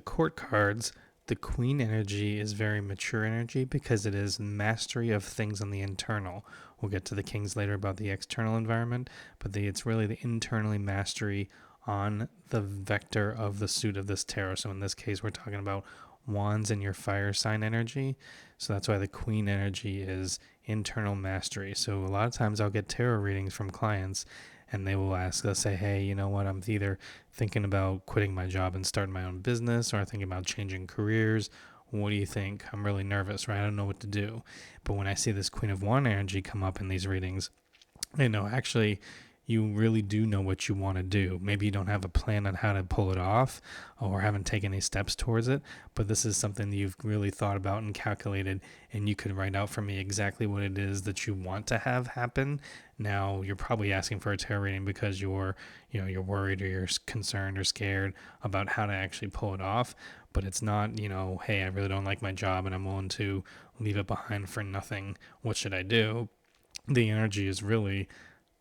Court cards, the queen energy is very mature energy because it is mastery of things on the internal. We'll get to the kings later about the external environment, but it's really the internally mastery on the vector of the suit of this tarot. So in this case, we're talking about wands and your fire sign energy. So that's why the queen energy is internal mastery. So a lot of times I'll get tarot readings from clients and they will ask, they'll say, hey, you know what, I'm either thinking about quitting my job and starting my own business, or I'm thinking about changing careers. What do you think? I'm really nervous, right? I don't know what to do. But when I see this Queen of Wand energy come up in these readings, I know actually you really do know what you want to do. Maybe you don't have a plan on how to pull it off or haven't taken any steps towards it, but this is something that you've really thought about and calculated, and you could write out for me exactly what it is that you want to have happen. Now, you're probably asking for a tarot reading because you're worried or you're concerned or scared about how to actually pull it off, but it's not, hey, I really don't like my job and I'm willing to leave it behind for nothing. What should I do? The energy is really,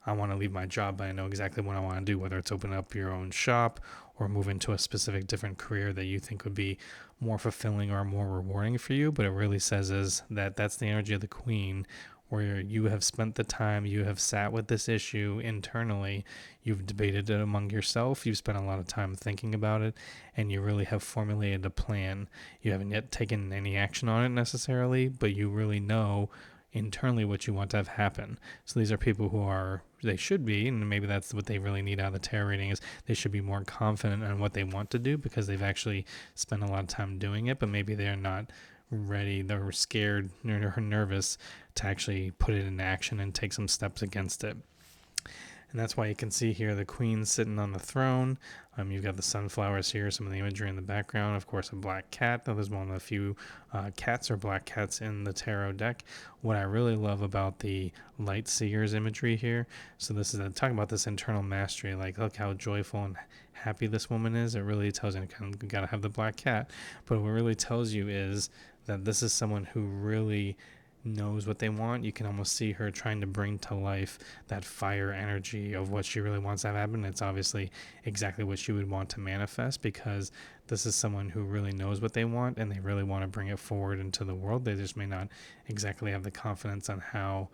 I want to leave my job, but I know exactly what I want to do, whether it's open up your own shop or move into a specific different career that you think would be more fulfilling or more rewarding for you. But it really says is that that's the energy of the queen, where you have spent the time, you have sat with this issue internally, you've debated it among yourself, you've spent a lot of time thinking about it, and you really have formulated a plan. You haven't yet taken any action on it necessarily, but you really know internally what you want to have happen. So these are people who they should be, and maybe that's what they really need out of the tarot reading, is they should be more confident in what they want to do because they've actually spent a lot of time doing it, but maybe they're not ready, they're scared or nervous to actually put it into action and take some steps against it. And that's why you can see here the queen sitting on the throne. You've got the sunflowers here, some of the imagery in the background. Of course, a black cat. There's one of the few cats or black cats in the tarot deck. What I really love about the light seers imagery here, so this is talking about this internal mastery, like look how joyful and happy this woman is. It really tells you, you gotta have the black cat, but what it really tells you is that this is someone who really knows what they want. You can almost see her trying to bring to life that fire energy of what she really wants to have happen. It's obviously exactly what she would want to manifest, because this is someone who really knows what they want and they really want to bring it forward into the world. They just may not exactly have the confidence on how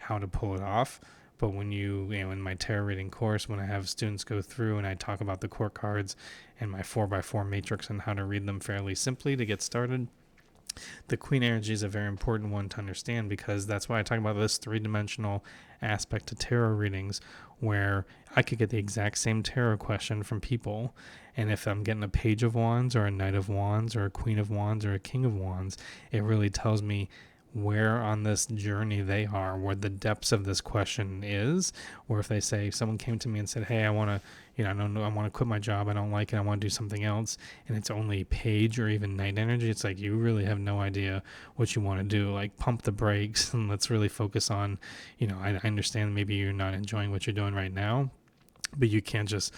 to pull it off. But when in my tarot reading course, when I have students go through and I talk about the court cards and my 4x4 matrix and how to read them fairly simply to get started, the queen energy is a very important one to understand, because that's why I talk about this three-dimensional aspect to tarot readings, where I could get the exact same tarot question from people, and if I'm getting a page of wands or a knight of wands or a queen of wands or a king of wands, it really tells me where on this journey they are, where the depths of this question is. Or if they say, someone came to me and said, hey, I want to I want to quit my job, I don't like it, I want to do something else, and it's only page or even night energy, it's like you really have no idea what you want to do. Like, pump the brakes and let's really focus on, I understand maybe you're not enjoying what you're doing right now, but you can't just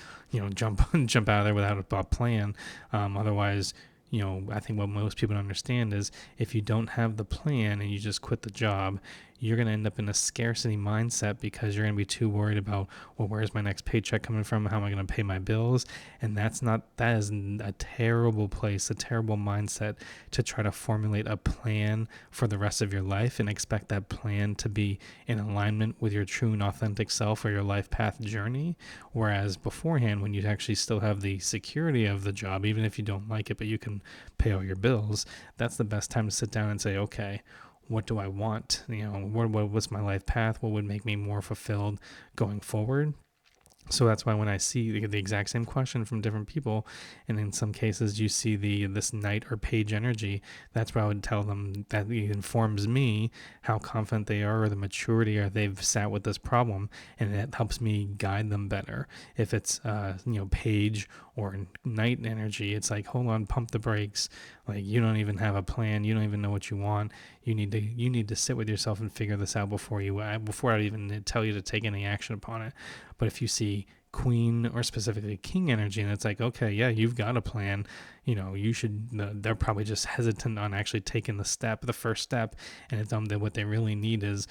jump out of there without a plan. Otherwise, I think what most people don't understand is, if you don't have the plan and you just quit the job, you're going to end up in a scarcity mindset, because you're going to be too worried about, well, where's my next paycheck coming from? How am I going to pay my bills? And that is a terrible place, a terrible mindset to try to formulate a plan for the rest of your life and expect that plan to be in alignment with your true and authentic self or your life path journey. Whereas beforehand, when you actually still have the security of the job, even if you don't like it, but you can pay all your bills, that's the best time to sit down and say, okay, what do I want? What's my life path? What would make me more fulfilled going forward? So that's why when I see the exact same question from different people, and in some cases you see this knight or page energy, that's where I would tell them that it informs me how confident they are, or the maturity, or they've sat with this problem, and it helps me guide them better. If it's page or knight energy, it's like, hold on, pump the brakes. Like, you don't even have a plan, you don't even know what you want. You need to sit with yourself and figure this out before I even tell you to take any action upon it. But if you see queen or specifically king energy, and it's like, okay, yeah, you've got a plan, you should, they're probably just hesitant on actually taking the first step, and it's that what they really need is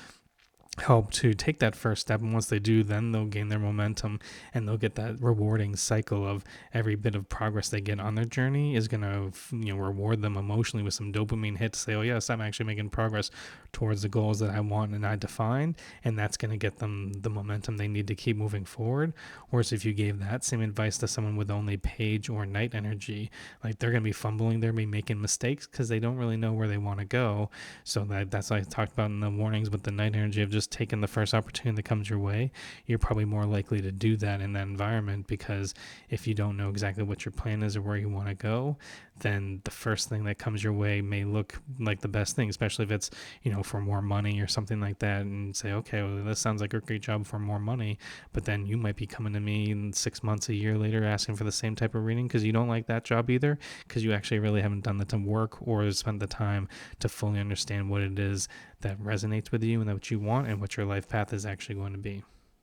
help to take that first step, and once they do, then they'll gain their momentum, and they'll get that rewarding cycle of every bit of progress they get on their journey is going to reward them emotionally with some dopamine hit to say, oh yes, I'm actually making progress towards the goals that I want and I defined, and that's going to get them the momentum they need to keep moving forward. Whereas if you gave that same advice to someone with only page or night energy, like they're going to be fumbling, they're going to be making mistakes because they don't really know where they want to go. So that's what I talked about in the warnings with the night energy of just taking the first opportunity that comes your way. You're probably more likely to do that in that environment, because if you don't know exactly what your plan is or where you want to go, then the first thing that comes your way may look like the best thing, especially if it's, for more money or something like that, and say, okay, well, this sounds like a great job for more money, but then you might be coming to me in 6 months, a year later, asking for the same type of reading because you don't like that job either, because you actually really haven't done the work or spent the time to fully understand what it is that resonates with you and what you want and what your life path is actually going to be.